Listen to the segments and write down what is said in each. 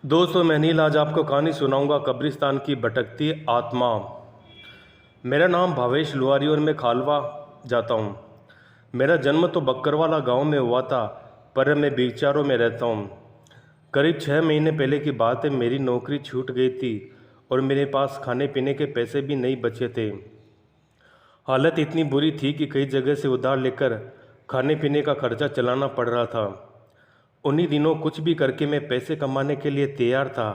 दोस्तों मैं नील आज आपको कहानी सुनाऊंगा कब्रिस्तान की भटकती आत्मा। मेरा नाम भावेश लुहारी और मैं खालवा जाता हूँ। मेरा जन्म तो बक्करवाला गांव में हुआ था, पर मैं बीचारों में रहता हूँ। करीब 6 महीने पहले की बात है। मेरी नौकरी छूट गई थी और मेरे पास खाने पीने के पैसे भी नहीं बचे थे। हालत इतनी बुरी थी कि कई जगह से उधार लेकर खाने पीने का खर्चा चलाना पड़ रहा था। उन्हीं दिनों कुछ भी करके मैं पैसे कमाने के लिए तैयार था।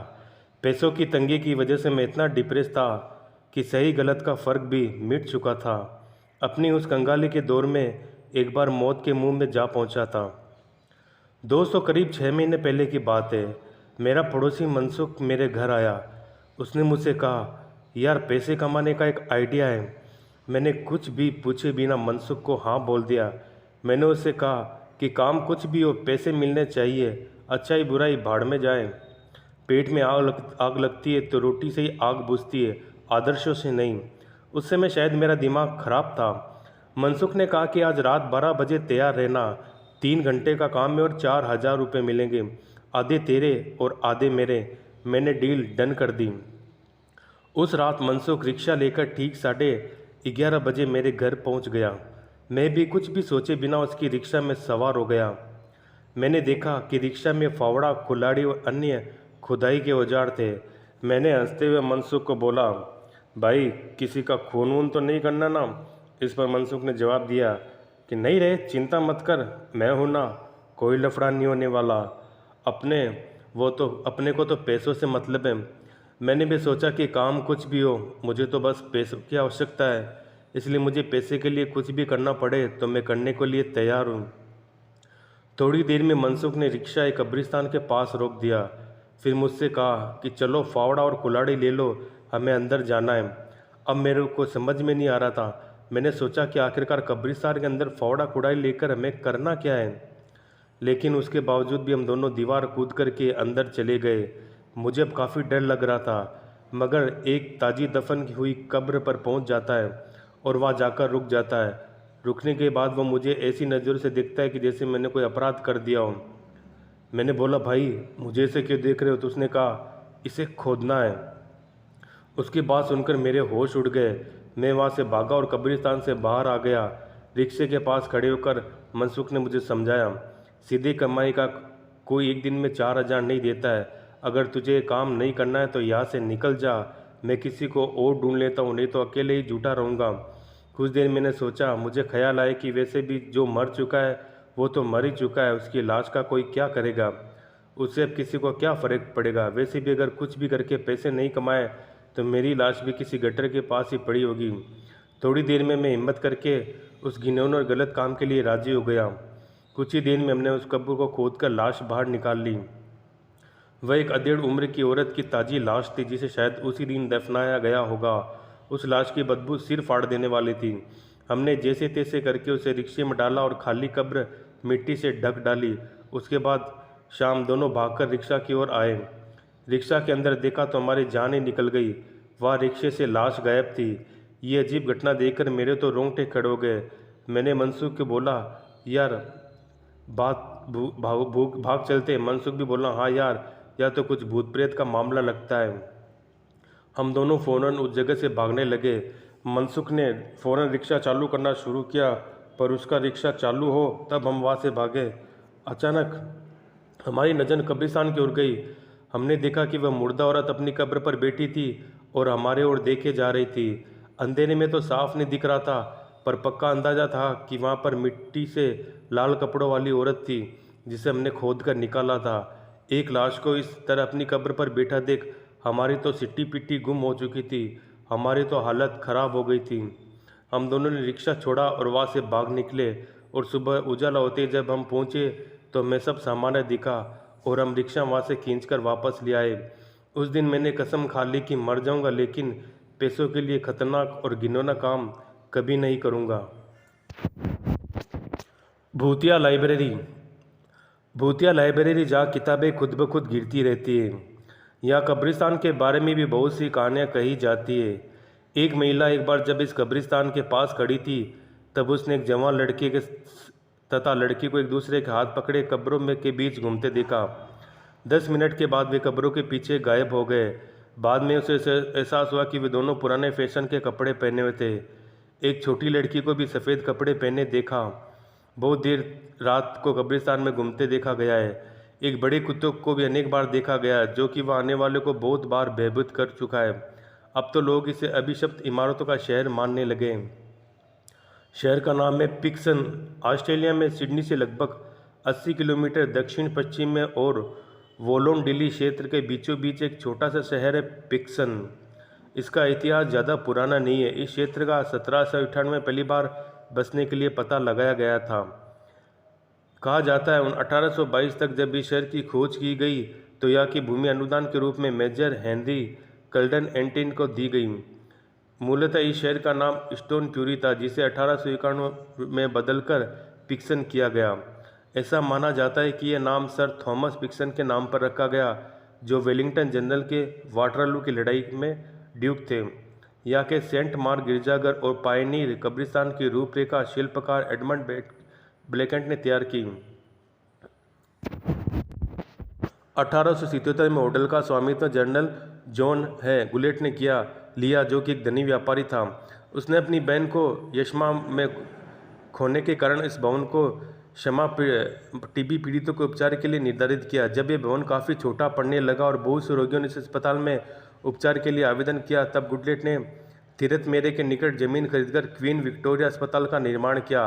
पैसों की तंगी की वजह से मैं इतना डिप्रेस था कि सही गलत का फ़र्क भी मिट चुका था। अपनी उस कंगाली के दौर में एक बार मौत के मुंह में जा पहुंचा था। दोस्तों करीब 6 महीने पहले की बात है। मेरा पड़ोसी मनसुख मेरे घर आया। उसने मुझसे कहा, यार पैसे कमाने का एक आइडिया है। मैंने कुछ भी पूछे बिना मनसुख को हाँ बोल दिया। मैंने उससे कहा कि काम कुछ भी हो, पैसे मिलने चाहिए। अच्छाई बुराई भाड़ में जाए। पेट में आग लगती है तो रोटी से ही आग बुझती है, आदर्शों से नहीं। उस समय शायद मेरा दिमाग खराब था। मनसुख ने कहा कि आज रात 12 बजे तैयार रहना। 3 घंटे का काम है और 4,000 रुपये मिलेंगे, आधे तेरे और आधे मेरे। मैंने डील डन कर दी। उस रात मनसुख रिक्शा लेकर ठीक 11:30 बजे मेरे घर पहुंच गया। मैं भी कुछ भी सोचे बिना उसकी रिक्शा में सवार हो गया। मैंने देखा कि रिक्शा में फावड़ा, कुल्हाड़ी और अन्य खुदाई के औजार थे। मैंने हंसते हुए मनसुख को बोला, भाई किसी का खून वून तो नहीं करना ना। इस पर मनसुख ने जवाब दिया कि नहीं रे, चिंता मत कर, मैं हूं ना, कोई लफड़ा नहीं होने वाला। अपने को तो पैसों से मतलब है। मैंने भी सोचा कि काम कुछ भी हो, मुझे तो बस पैसों की आवश्यकता है, इसलिए मुझे पैसे के लिए कुछ भी करना पड़े तो मैं करने के लिए तैयार हूँ। थोड़ी देर में मनसुख ने रिक्शा एक कब्रिस्तान के पास रोक दिया। फिर मुझसे कहा कि चलो फावड़ा और कुल्हाड़ी ले लो, हमें अंदर जाना है। अब मेरे को समझ में नहीं आ रहा था। मैंने सोचा कि आखिरकार कब्रिस्तान के अंदर फावड़ा कुल्हाड़ी लेकर हमें करना क्या है। लेकिन उसके बावजूद भी हम दोनों दीवार कूद करके अंदर चले गए। मुझे अब काफ़ी डर लग रहा था, मगर एक ताजी दफन की हुई कब्र पर पहुंच जाता है और वहां जाकर रुक जाता है। रुकने के बाद वो मुझे ऐसी नज़रों से देखता है कि जैसे मैंने कोई अपराध कर दिया हो। मैंने बोला, भाई मुझे ऐसे क्यों देख रहे हो? तो उसने कहा, इसे खोदना है। उसकी बात सुनकर मेरे होश उड़ गए। मैं वहाँ से भागा और कब्रिस्तान से बाहर आ गया। रिक्शे के पास खड़े होकर मनसुख ने मुझे समझाया, सीधी कमाई का कोई एक दिन में 4,000 नहीं देता है। अगर तुझे ये काम नहीं करना है तो यहाँ से निकल जा। मैं किसी को और ढूंढ लेता हूँ, नहीं तो अकेले ही झूठा रहूँगा। कुछ देर मैंने सोचा। मुझे ख्याल आया कि वैसे भी जो मर चुका है वो तो मर ही चुका है, उसकी लाश का कोई क्या करेगा? उससे अब किसी को क्या फ़र्क पड़ेगा? वैसे भी अगर कुछ भी करके पैसे नहीं कमाए तो मेरी लाश भी किसी गटर के पास ही पड़ी होगी। थोड़ी देर में मैं हिम्मत करके उस घिनौने और गलत काम के लिए राजी हो गया। कुछ ही देर में हमने उस कब्र को खोदकर लाश बाहर निकाल ली। वह एक अधेड़ उम्र की औरत की ताज़ी लाश थी, जिसे शायद उसी दिन दफनाया गया होगा। उस लाश की बदबू सिर फाड़ देने वाली थी। हमने जैसे तैसे करके उसे रिक्शे में डाला और खाली कब्र मिट्टी से ढक डाली। उसके बाद शाम दोनों भागकर रिक्शा की ओर आए। रिक्शा के अंदर देखा तो हमारी जान ही निकल गई। वहाँ रिक्शे से लाश गायब थी। ये अजीब घटना देखकर मेरे तो रोंगटे खड़े हो गए। मैंने मनसुख को बोला, यार भाग चलते। मनसुख भी बोला, हाँ यार, या तो कुछ भूत प्रेत का मामला लगता है। हम दोनों फ़ौरन उस जगह से भागने लगे। मनसुख ने फ़ौरन रिक्शा चालू करना शुरू किया, पर उसका रिक्शा चालू हो तब हम वहाँ से भागे। अचानक हमारी नज़र कब्रिस्तान की ओर गई। हमने देखा कि वह मुर्दा औरत अपनी कब्र पर बैठी थी और हमारे ओर देखे जा रही थी। अंधेरे में तो साफ नहीं दिख रहा था, पर पक्का अंदाजा था कि वहाँ पर मिट्टी से लाल कपड़ों वाली औरत थी, जिसे हमने खोद कर निकाला था। एक लाश को इस तरह अपनी कब्र पर बैठा देख हमारी तो सिट्टी पिट्टी गुम हो चुकी थी। हमारी तो हालत ख़राब हो गई थी। हम दोनों ने रिक्शा छोड़ा और वहाँ से भाग निकले। और सुबह उजाला होते जब हम पहुँचे तो मैं सब सामान्य दिखा और हम रिक्शा वहाँ से खींचकर वापस ले आए। उस दिन मैंने कसम खा ली कि मर जाऊँगा, लेकिन पैसों के लिए खतरनाक और घिनौना काम कभी नहीं करूँगा। भूतिया लाइब्रेरी। भूतिया लाइब्रेरी जहाँ किताबें खुद ब खुद गिरती रहती है। यहाँ कब्रिस्तान के बारे में भी बहुत सी कहानियाँ कही जाती है। एक महिला एक बार जब इस कब्रिस्तान के पास खड़ी थी, तब उसने एक जवान लड़के के तथा लड़की को एक दूसरे के हाथ पकड़े कब्रों में के बीच घूमते देखा। 10 मिनट के बाद वे कब्रों के पीछे गायब हो गए। बाद में उसे एहसास हुआ कि वे दोनों पुराने फैशन के कपड़े पहने हुए थे। एक छोटी लड़की को भी सफ़ेद कपड़े पहने देखा। बहुत देर रात को कब्रिस्तान में घूमते देखा गया है। एक बड़े कुत्ते को भी अनेक बार देखा गया जो कि वह आने वाले को बहुत बार भयभीत कर चुका है। अब तो लोग इसे अभिशप्त इमारतों का शहर मानने लगे। शहर का नाम है पिक्सन। ऑस्ट्रेलिया में सिडनी से लगभग 80 किलोमीटर दक्षिण पश्चिम में और वोलोंडिली क्षेत्र के बीचों बीच एक छोटा सा शहर है पिक्सन। इसका इतिहास ज़्यादा पुराना नहीं है। इस क्षेत्र का 1798 में पहली बार बसने के लिए पता लगाया गया था। कहा जाता है 1822 तक जब इस शहर की खोज की गई तो यहाँ की भूमि अनुदान के रूप में मेजर हेनरी कल्डन एंटिन को दी गई। मूलतः इस शहर का नाम स्टोन क्यूरी था जिसे 1891 में बदलकर पिक्सन किया गया। ऐसा माना जाता है कि यह नाम सर थॉमस पिक्सन के नाम पर रखा गया जो वेलिंगटन जनरल के वाटरलू की लड़ाई में ड्यूक थे। यहाँ के सेंट मार्क गिरजाघर और पायनीर कब्रिस्तान की रूपरेखा शिल्पकार एडमंड ब्लैकेंट ने तैयार की। 1877 में होटल का स्वामित्व जनरल जॉन है गुलेट ने लिया जो कि एक धनी व्यापारी था। उसने अपनी बहन को यक्ष्मा में खोने के कारण इस भवन को टीबी पीड़ितों के उपचार के लिए निर्धारित किया। जब यह भवन काफ़ी छोटा पड़ने लगा और बहुत से रोगियों ने इस अस्पताल में उपचार के लिए आवेदन किया तब गुलेट ने तीरथ मेरे के निकट जमीन खरीदकर क्वीन विक्टोरिया अस्पताल का निर्माण किया।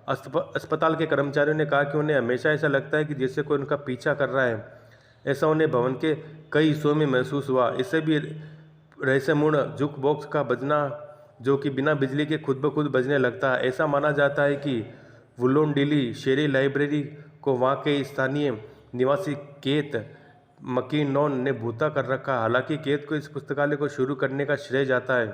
अस्पताल के कर्मचारियों ने कहा कि उन्हें हमेशा ऐसा लगता है कि जैसे कोई उनका पीछा कर रहा है। ऐसा उन्हें भवन के कई हिस्सों में महसूस हुआ। इससे भी रहस्यपूर्ण जुक बॉक्स का बजना जो कि बिना बिजली के खुद ब खुद बजने लगता है। ऐसा माना जाता है कि वुलोंडिली शेरी लाइब्रेरी को वहाँ के स्थानीय निवासी केत मकीनॉन ने भूता कर रखा। हालांकि केत को इस पुस्तकालय को शुरू करने का श्रेय जाता है।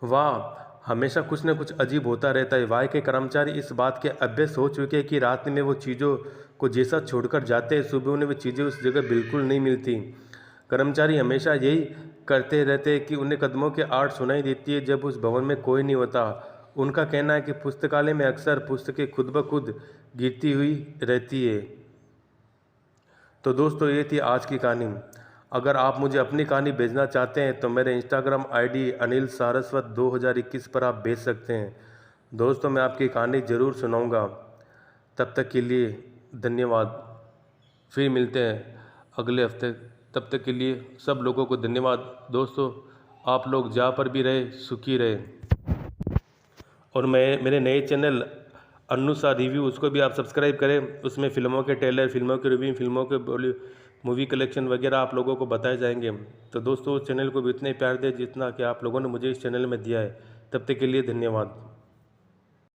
वहाँ हमेशा कुछ न कुछ अजीब होता रहता है। वहाँ के कर्मचारी इस बात के अभ्यस्त हो चुके हैं कि रात में वो चीज़ों को जैसा छोड़कर जाते हैं सुबह उन्हें वो चीज़ें उस जगह बिल्कुल नहीं मिलती। कर्मचारी हमेशा यही करते रहते हैं कि उन्हें कदमों की आवाज़ सुनाई देती है जब उस भवन में कोई नहीं होता। उनका कहना है कि पुस्तकालय में अक्सर पुस्तकें खुद ब खुद गिरती हुई रहती है। तो दोस्तों ये थी आज की कहानी। अगर आप मुझे अपनी कहानी भेजना चाहते हैं तो मेरे इंस्टाग्राम आईडी अनिल सारस्वत 2021 पर आप भेज सकते हैं। दोस्तों मैं आपकी कहानी ज़रूर सुनाऊंगा। तब तक के लिए धन्यवाद। फिर मिलते हैं अगले हफ्ते। तब तक के लिए सब लोगों को धन्यवाद। दोस्तों आप लोग जहाँ पर भी रहे सुखी रहे। और मेरे नए चैनल अनुसार रिव्यू उसको भी आप सब्सक्राइब करें। उसमें फ़िल्मों के ट्रेलर, फिल्मों के रिव्यू, फिल्मों के मूवी कलेक्शन वगैरह आप लोगों को बताए जाएंगे। तो दोस्तों उस चैनल को भी इतने प्यार दें जितना कि आप लोगों ने मुझे इस चैनल में दिया है। तब तक के लिए धन्यवाद।